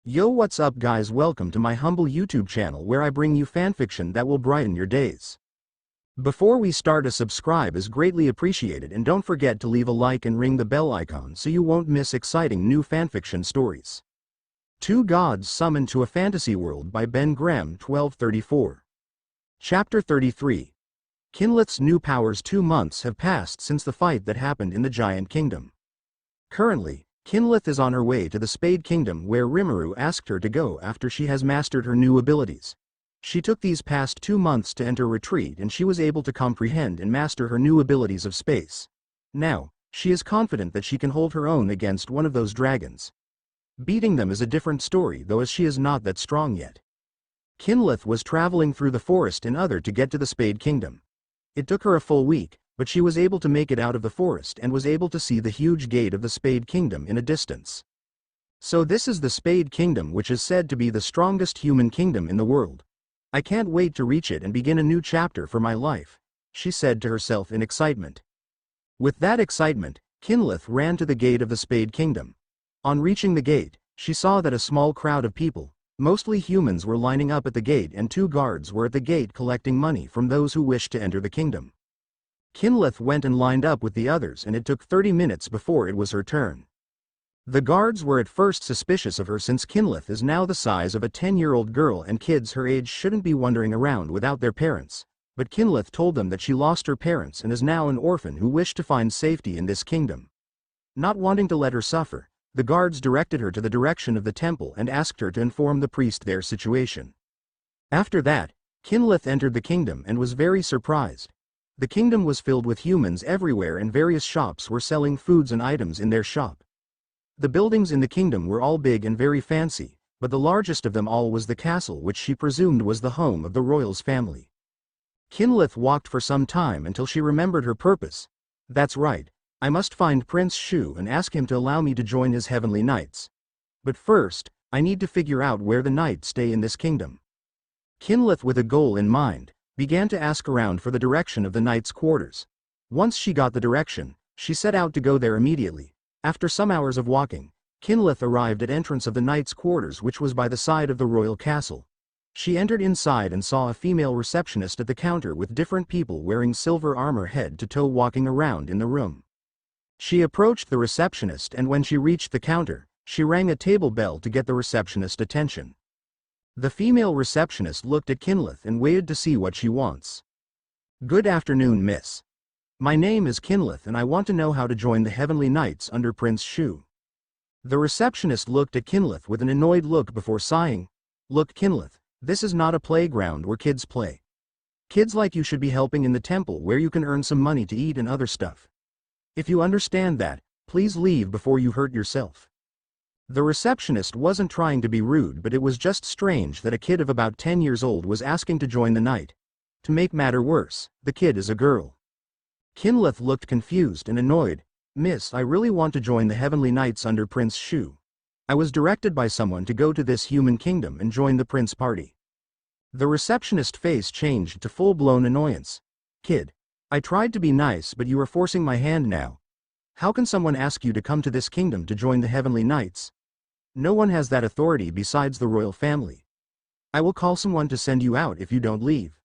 Yo, what's up guys, welcome to my humble YouTube channel where I bring you fanfiction that will brighten your days. Before we start, a subscribe is greatly appreciated, and don't forget to leave a like and ring the bell icon so you won't miss exciting new fanfiction stories. Two Gods Summoned to a Fantasy World by BenGrem1234. Chapter 33. Kinlith's new powers. 2 months have passed since the fight that happened in the Giant Kingdom. Currently, Kinlith is on her way to the Spade Kingdom where Rimuru asked her to go after she has mastered her new abilities. She took these past 2 months to enter retreat, and she was able to comprehend and master her new abilities of space. Now, she is confident that she can hold her own against one of those dragons. Beating them is a different story though, as she is not that strong yet. Kinlith was traveling through the forest in order to get to the Spade Kingdom. It took her a full week, but she was able to make it out of the forest and was able to see the huge gate of the Spade Kingdom in a distance. So this is the Spade Kingdom, which is said to be the strongest human kingdom in the world. I can't wait to reach it and begin a new chapter for my life, she said to herself in excitement. With that excitement, Kinlith ran to the gate of the Spade Kingdom. On reaching the gate, she saw that a small crowd of people, mostly humans, were lining up at the gate, and 2 guards were at the gate collecting money from those who wished to enter the kingdom. Kinlith went and lined up with the others, and it took 30 minutes before it was her turn. The guards were at first suspicious of her, since Kinlith is now the size of a 10-year-old girl and kids her age shouldn't be wandering around without their parents, but Kinlith told them that she lost her parents and is now an orphan who wished to find safety in this kingdom. Not wanting to let her suffer, the guards directed her to the direction of the temple and asked her to inform the priest their situation. After that, Kinlith entered the kingdom and was very surprised. The kingdom was filled with humans everywhere, and various shops were selling foods and items in their shop. The buildings in the kingdom were all big and very fancy, but the largest of them all was the castle, which she presumed was the home of the royals' family. Kinlith walked for some time until she remembered her purpose. That's right, I must find Prince Shu and ask him to allow me to join his heavenly knights. But first, I need to figure out where the knights stay in this kingdom. Kinlith, with a goal in mind, began to ask around for the direction of the knights' quarters. Once she got the direction, she set out to go there immediately. After some hours of walking, Kinlith arrived at entrance of the knights' quarters, which was by the side of the royal castle. She entered inside and saw a female receptionist at the counter with different people wearing silver armor head to toe walking around in the room. She approached the receptionist, and when she reached the counter, she rang a table bell to get the receptionist's attention. The female receptionist looked at Kinlith and waited to see what she wants. Good afternoon, miss. My name is Kinlith and I want to know how to join the Heavenly Knights under Prince Shu. The receptionist looked at Kinlith with an annoyed look before sighing. Look, Kinlith, this is not a playground where kids play. Kids like you should be helping in the temple where you can earn some money to eat and other stuff. If you understand that, please leave before you hurt yourself. The receptionist wasn't trying to be rude, but it was just strange that a kid of about 10 years old was asking to join the knight. To make matter worse, the kid is a girl. Kinlith looked confused and annoyed. Miss, I really want to join the Heavenly Knights under Prince Shu. I was directed by someone to go to this human kingdom and join the prince party. The receptionist's face changed to full-blown annoyance. Kid, I tried to be nice, but you are forcing my hand now. How can someone ask you to come to this kingdom to join the Heavenly Knights? No one has that authority besides the royal family. I will call someone to send you out if you don't leave.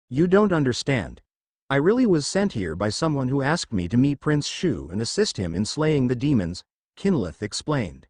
You don't understand. I really was sent here by someone who asked me to meet Prince Shu and assist him in slaying the demons, Kinlith explained.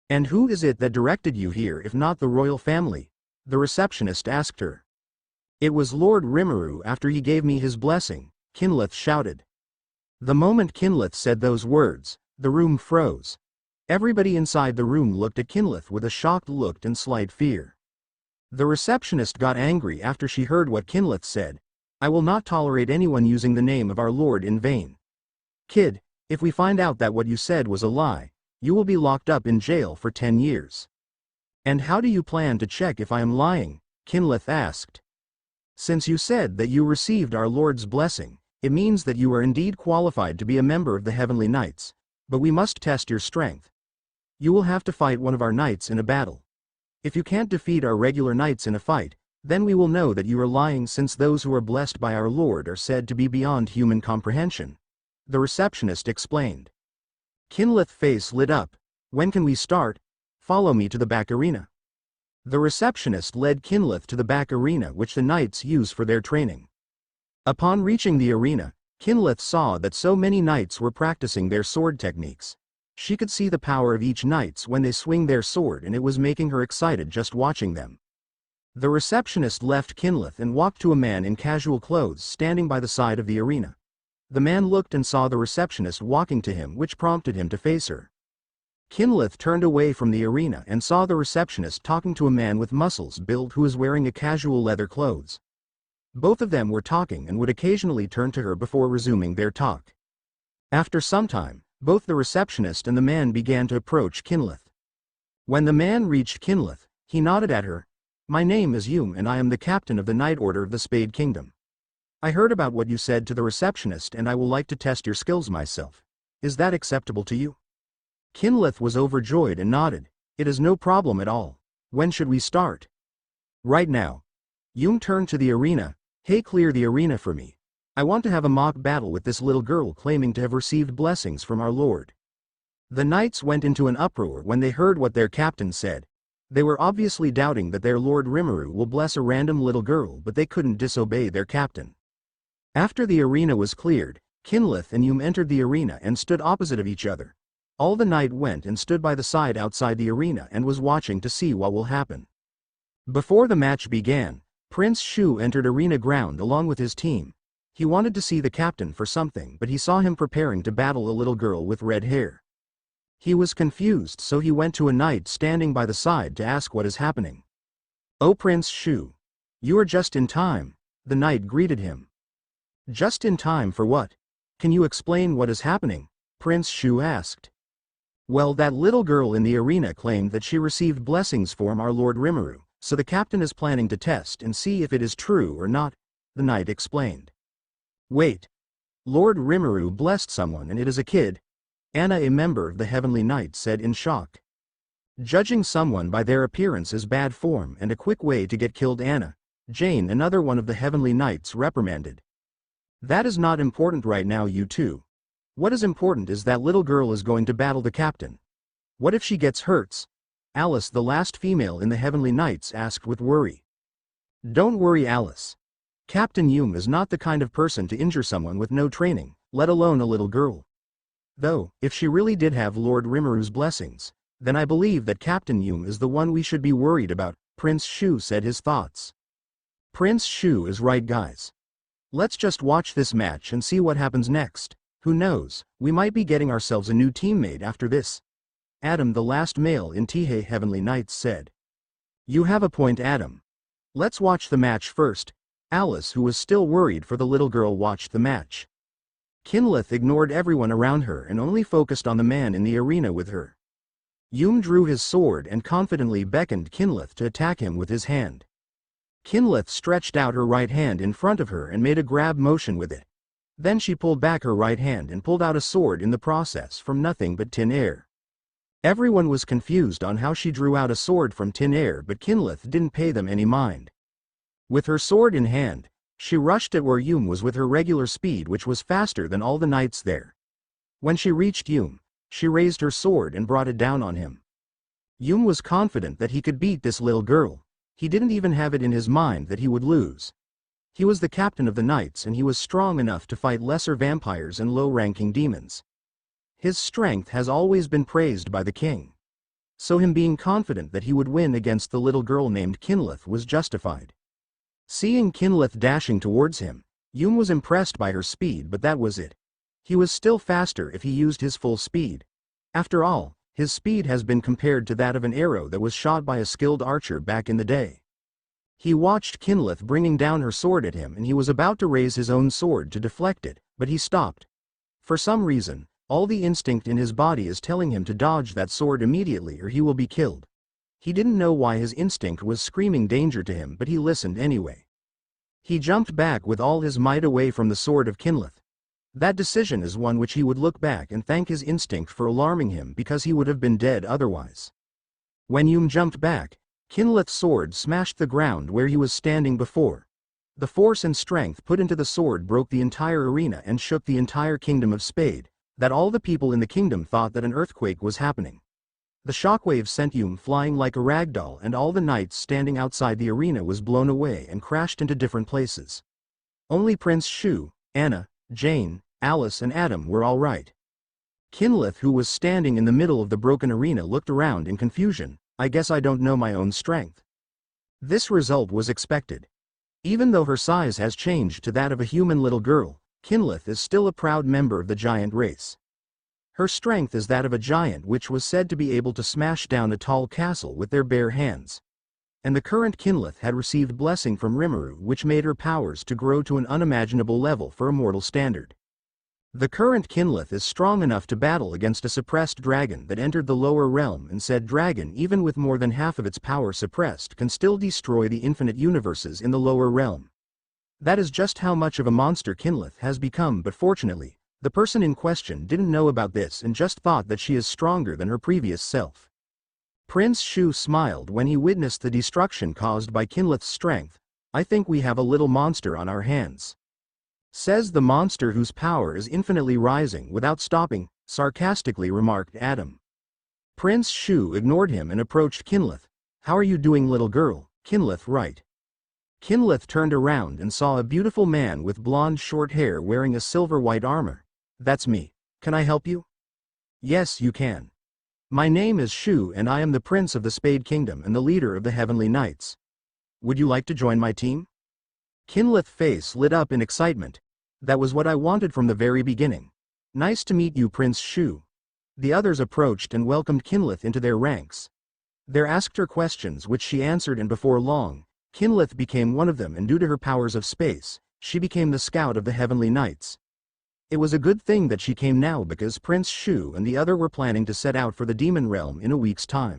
And who is it that directed you here if not the royal family? The receptionist asked her. It was Lord Rimuru after he gave me his blessing, Kinlith shouted. The moment Kinlith said those words, the room froze. Everybody inside the room looked at Kinlith with a shocked look and slight fear. The receptionist got angry after she heard what Kinlith said. I will not tolerate anyone using the name of our Lord in vain. Kid, if we find out that what you said was a lie, you will be locked up in jail for 10 years. And how do you plan to check if I am lying? Kinlith asked. Since you said that you received our Lord's blessing, it means that you are indeed qualified to be a member of the Heavenly Knights, but we must test your strength. You will have to fight one of our knights in a battle. If you can't defeat our regular knights in a fight, then we will know that you are lying, since those who are blessed by our Lord are said to be beyond human comprehension. The receptionist explained. Kinlith's face lit up. When can we start? Follow me to the back arena. The receptionist led Kinlith to the back arena which the knights use for their training. Upon reaching the arena, Kinlith saw that so many knights were practicing their sword techniques. She could see the power of each knights when they swing their sword, and it was making her excited just watching them. The receptionist left Kinlith and walked to a man in casual clothes standing by the side of the arena. The man looked and saw the receptionist walking to him, which prompted him to face her. Kinlith turned away from the arena and saw the receptionist talking to a man with muscles built who was wearing a casual leather clothes. Both of them were talking and would occasionally turn to her before resuming their talk. After some time, both the receptionist and the man began to approach Kinlith. When the man reached Kinlith, he nodded at her. "My name is Hume and I am the captain of the Knight Order of the Spade Kingdom. I heard about what you said to the receptionist and I will like to test your skills myself. Is that acceptable to you?" Kinlith was overjoyed and nodded. "It is no problem at all. When should we start?" "Right now." Hume turned to the arena. "Hey, clear the arena for me. I want to have a mock battle with this little girl claiming to have received blessings from our Lord." The knights went into an uproar when they heard what their captain said. They were obviously doubting that their Lord Rimuru will bless a random little girl, but they couldn't disobey their captain. After the arena was cleared, Kinlith and Hume entered the arena and stood opposite of each other. All the knight went and stood by the side outside the arena and was watching to see what will happen. Before the match began, Prince Shu entered arena ground along with his team. He wanted to see the captain for something, but he saw him preparing to battle a little girl with red hair. He was confused, so he went to a knight standing by the side to ask what is happening. "Oh, Prince Shu. You are just in time," the knight greeted him. "Just in time for what? Can you explain what is happening?" Prince Shu asked. "Well, that little girl in the arena claimed that she received blessings from our Lord Rimuru, so the captain is planning to test and see if it is true or not," the knight explained. "Wait. Lord Rimuru blessed someone and it is a kid?" Anna, a member of the Heavenly Knights, said in shock. "Judging someone by their appearance is bad form and a quick way to get killed." Anna, Jane, another one of the Heavenly Knights, reprimanded. "That is not important right now, you two. What is important is that little girl is going to battle the captain. What if she gets hurt?" Alice, the last female in the Heavenly Knights, asked with worry. "Don't worry, Alice. Captain Hume is not the kind of person to injure someone with no training, let alone a little girl. Though, if she really did have Lord Rimuru's blessings, then I believe that Captain Hume is the one we should be worried about," Prince Shu said his thoughts. "Prince Shu is right, guys. Let's just watch this match and see what happens next. Who knows, we might be getting ourselves a new teammate after this." Adam, the last male in Tihei Heavenly Knights, said. "You have a point, Adam. Let's watch the match first." Alice, who was still worried for the little girl, watched the match. Kinlith ignored everyone around her and only focused on the man in the arena with her. Hume drew his sword and confidently beckoned Kinlith to attack him with his hand. Kinlith stretched out her right hand in front of her and made a grab motion with it. Then she pulled back her right hand and pulled out a sword in the process from nothing but tin air. Everyone was confused on how she drew out a sword from tin air, but Kinlith didn't pay them any mind. With her sword in hand, she rushed at where Hume was with her regular speed, which was faster than all the knights there. When she reached Hume, she raised her sword and brought it down on him. Hume was confident that he could beat this little girl. He didn't even have it in his mind that he would lose. He was the captain of the knights and he was strong enough to fight lesser vampires and low-ranking demons. His strength has always been praised by the king. So him being confident that he would win against the little girl named Kinlith was justified. Seeing Kinlith dashing towards him, Hume was impressed by her speed, but that was it. He was still faster if he used his full speed. After all, his speed has been compared to that of an arrow that was shot by a skilled archer back in the day. He watched Kinlith bringing down her sword at him and he was about to raise his own sword to deflect it, but he stopped. For some reason, all the instinct in his body is telling him to dodge that sword immediately or he will be killed. He didn't know why his instinct was screaming danger to him, but he listened anyway. He jumped back with all his might away from the sword of Kinlith. That decision is one which he would look back and thank his instinct for alarming him, because he would have been dead otherwise. When Hume jumped back, Kinlith's sword smashed the ground where he was standing before. The force and strength put into the sword broke the entire arena and shook the entire kingdom of Spade, that all the people in the kingdom thought that an earthquake was happening. The shockwave sent Yum flying like a ragdoll, and all the knights standing outside the arena was blown away and crashed into different places. Only Prince Shu, Anna, Jane, Alice and Adam were all right. Kinlith, who was standing in the middle of the broken arena, looked around in confusion. I guess I don't know my own strength. This result was expected. Even though her size has changed to that of a human little girl, Kinlith is still a proud member of the giant race. Her strength is that of a giant, which was said to be able to smash down a tall castle with their bare hands. And the current Kinlith had received blessing from Rimuru, which made her powers to grow to an unimaginable level for a mortal standard. The current Kinlith is strong enough to battle against a suppressed dragon that entered the lower realm, and said dragon, even with more than half of its power suppressed, can still destroy the infinite universes in the lower realm. That is just how much of a monster Kinlith has become, but fortunately, the person in question didn't know about this and just thought that she is stronger than her previous self. Prince Shu smiled when he witnessed the destruction caused by Kinlith's strength. I think we have a little monster on our hands. Says the monster whose power is infinitely rising without stopping, sarcastically remarked Adam. Prince Shu ignored him and approached Kinlith. How are you doing, little girl? Kinlith, right. Kinlith turned around and saw a beautiful man with blonde short hair wearing a silver-white armor. That's me. Can I help you? Yes, you can. My name is Shu and I am the Prince of the Spade Kingdom and the leader of the Heavenly Knights. Would you like to join my team? Kinlith's face lit up in excitement. That was what I wanted from the very beginning. Nice to meet you, Prince Shu. The others approached and welcomed Kinlith into their ranks. They asked her questions which she answered, and before long, Kinlith became one of them, and due to her powers of space, she became the scout of the Heavenly Knights. It was a good thing that she came now, because Prince Shu and the other were planning to set out for the Demon Realm in a week's time.